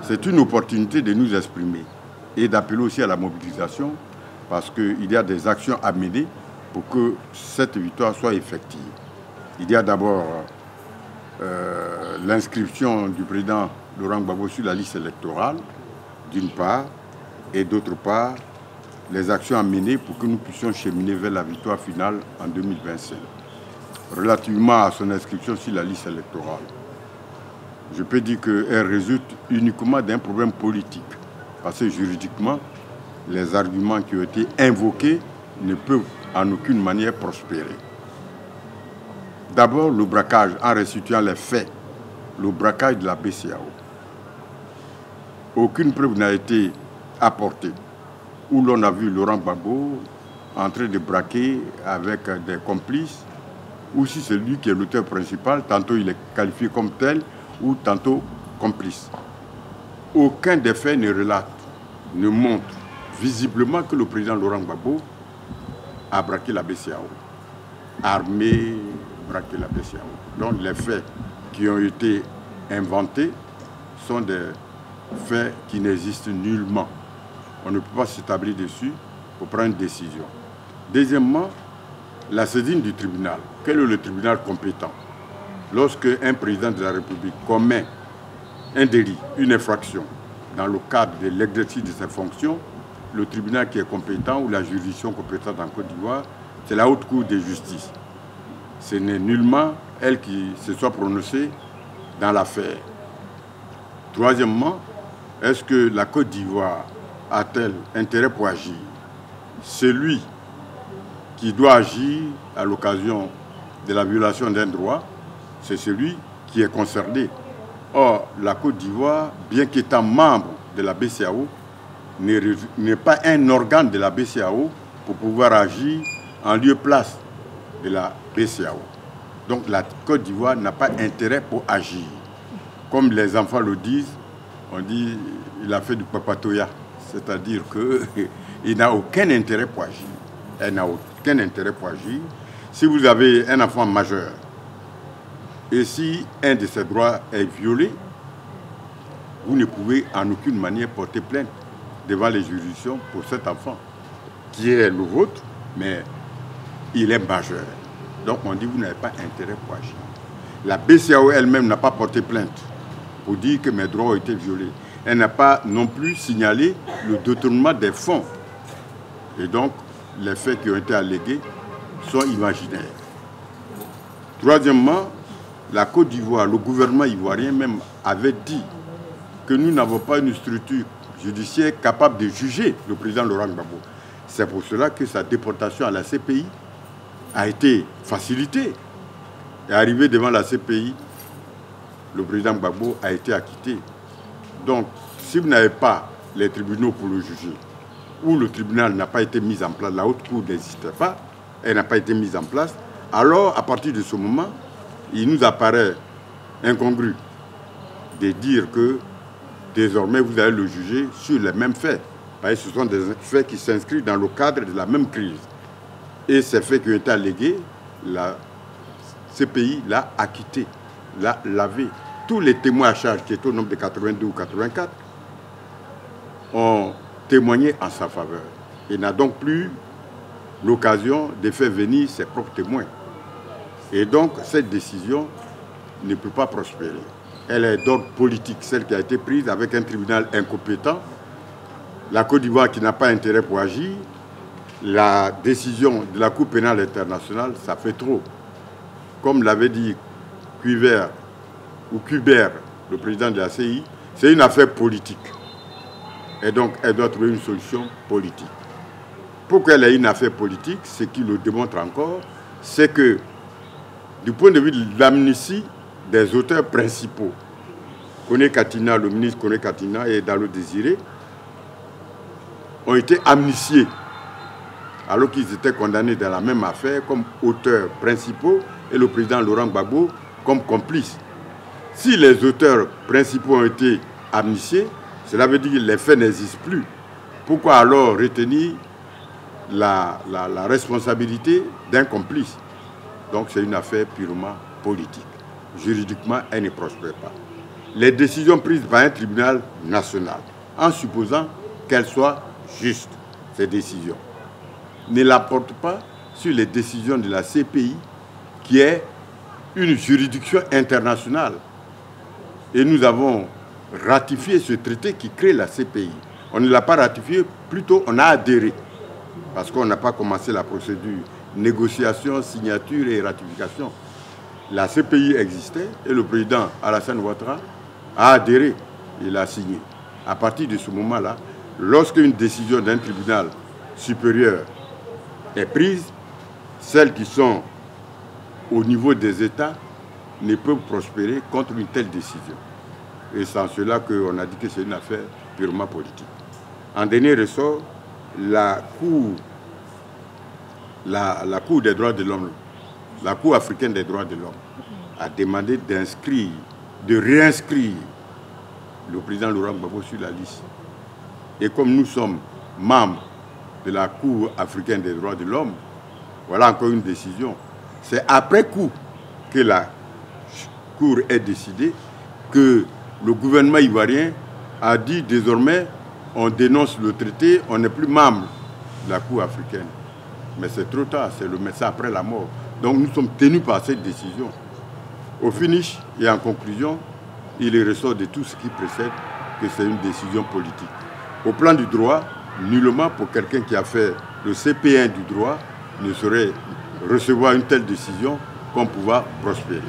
C'est une opportunité de nous exprimer et d'appeler aussi à la mobilisation parce qu'il y a des actions à mener pour que cette victoire soit effective. Il y a d'abord l'inscription du président Laurent Gbagbo sur la liste électorale, d'une part, et d'autre part, les actions à mener pour que nous puissions cheminer vers la victoire finale en 2025. Relativement à son inscription sur la liste électorale, je peux dire qu'elle résulte uniquement d'un problème politique. Parce que juridiquement, les arguments qui ont été invoqués ne peuvent en aucune manière prospérer. D'abord, le braquage, en restituant les faits, le braquage de la BCEAO. Aucune preuve n'a été apportée où l'on a vu Laurent Gbagbo en train de braquer avec des complices, ou si c'est lui qui est l'auteur principal, tantôt il est qualifié comme tel, ou tantôt complice. Aucun des faits ne relate, ne montre visiblement que le président Laurent Gbagbo a braqué la BCEAO, armé, braqué la BCEAO. Donc les faits qui ont été inventés sont des faits qui n'existent nullement. On ne peut pas s'établir dessus pour prendre une décision. Deuxièmement, la saisine du tribunal. Quel est le tribunal compétent? Lorsque un président de la République commet un délit, une infraction, dans le cadre de l'exercice de ses fonctions, le tribunal qui est compétent ou la juridiction compétente en Côte d'Ivoire, c'est la Haute Cour de justice. Ce n'est nullement elle qui se soit prononcée dans l'affaire. Troisièmement, est-ce que la Côte d'Ivoire a-t-elle intérêt pour agir? Celui qui doit agir à l'occasion de la violation d'un droit, c'est celui qui est concerné. Or, la Côte d'Ivoire, bien qu'étant membre de la BCEAO, n'est pas un organe de la BCEAO pour pouvoir agir en lieu-place de la BCEAO. Donc la Côte d'Ivoire n'a pas intérêt pour agir. Comme les enfants le disent, on dit il a fait du papatoya. C'est-à-dire qu'il n'a aucun intérêt pour agir. Elle n'a aucun intérêt pour agir. Si vous avez un enfant majeur, et si un de ses droits est violé, vous ne pouvez en aucune manière porter plainte devant les juridictions pour cet enfant, qui est le vôtre, mais il est majeur. Donc on dit que vous n'avez pas intérêt pour agir. La BCEAO elle-même n'a pas porté plainte pour dire que mes droits ont été violés. Elle n'a pas non plus signalé le détournement des fonds. Et donc, les faits qui ont été allégués sont imaginaires. Troisièmement, la Côte d'Ivoire, le gouvernement ivoirien même avait dit que nous n'avons pas une structure judiciaire capable de juger le président Laurent Gbagbo. C'est pour cela que sa déportation à la CPI a été facilitée. Et arrivé devant la CPI, le président Gbagbo a été acquitté. Donc, si vous n'avez pas les tribunaux pour le juger, ou le tribunal n'a pas été mis en place, la haute cour n'existait pas, elle n'a pas été mise en place, alors à partir de ce moment, il nous apparaît incongru de dire que désormais vous allez le juger sur les mêmes faits. Parce que ce sont des faits qui s'inscrivent dans le cadre de la même crise. Et ces faits qui ont été allégués, la CPI l'a acquitté, l'a lavé. Tous les témoins à charge, qui étaient au nombre de 82 ou 84, ont témoigné en sa faveur. Il n'a donc plus l'occasion de faire venir ses propres témoins. Et donc, cette décision ne peut pas prospérer. Elle est d'ordre politique, celle qui a été prise avec un tribunal incompétent, la Côte d'Ivoire qui n'a pas intérêt pour agir, la décision de la Cour pénale internationale, ça fait trop. Comme l'avait dit Cuibert, ou Kubert, le président de la CI, c'est une affaire politique. Et donc, elle doit trouver une solution politique. Pour qu'elle ait une affaire politique, ce qui le démontre encore, c'est que, du point de vue de l'amnistie des auteurs principaux, Koné Katina, le ministre Koné Katina et Dalo Désiré, ont été amnistiés, alors qu'ils étaient condamnés dans la même affaire comme auteurs principaux et le président Laurent Gbagbo comme complice. Si les auteurs principaux ont été amnistiés, cela veut dire que les faits n'existent plus. Pourquoi alors retenir la responsabilité d'un complice? Donc c'est une affaire purement politique. Juridiquement, elle ne prospère pas. les décisions prises par un tribunal national, en supposant qu'elles soient justes, ces décisions, ne l'apportent pas sur les décisions de la CPI, qui est une juridiction internationale. Et nous avons ratifié ce traité qui crée la CPI. On ne l'a pas ratifié, plutôt on a adhéré, parce qu'on n'a pas commencé la procédure négociation, signature et ratification. La CPI existait et le président Alassane Ouattara a adhéré, il a signé. À partir de ce moment-là, lorsqu'une décision d'un tribunal supérieur est prise, celles qui sont au niveau des États ne peuvent prospérer contre une telle décision. Et c'est en cela qu'on a dit que c'est une affaire purement politique. En dernier ressort, la Cour des droits de l'homme, la Cour africaine des droits de l'homme, a demandé de réinscrire le président Laurent Gbagbo sur la liste. Et comme nous sommes membres de la Cour africaine des droits de l'homme, voilà encore une décision. C'est après coup que la Cour ait décidé que le gouvernement ivoirien a dit désormais on dénonce le traité, on n'est plus membre de la Cour africaine. Mais c'est trop tard, c'est le médecin après la mort. Donc nous sommes tenus par cette décision. Au finish et en conclusion, il ressort de tout ce qui précède que c'est une décision politique. Au plan du droit, nullement pour quelqu'un qui a fait le CP1 du droit ne saurait recevoir une telle décision comme pouvoir prospérer.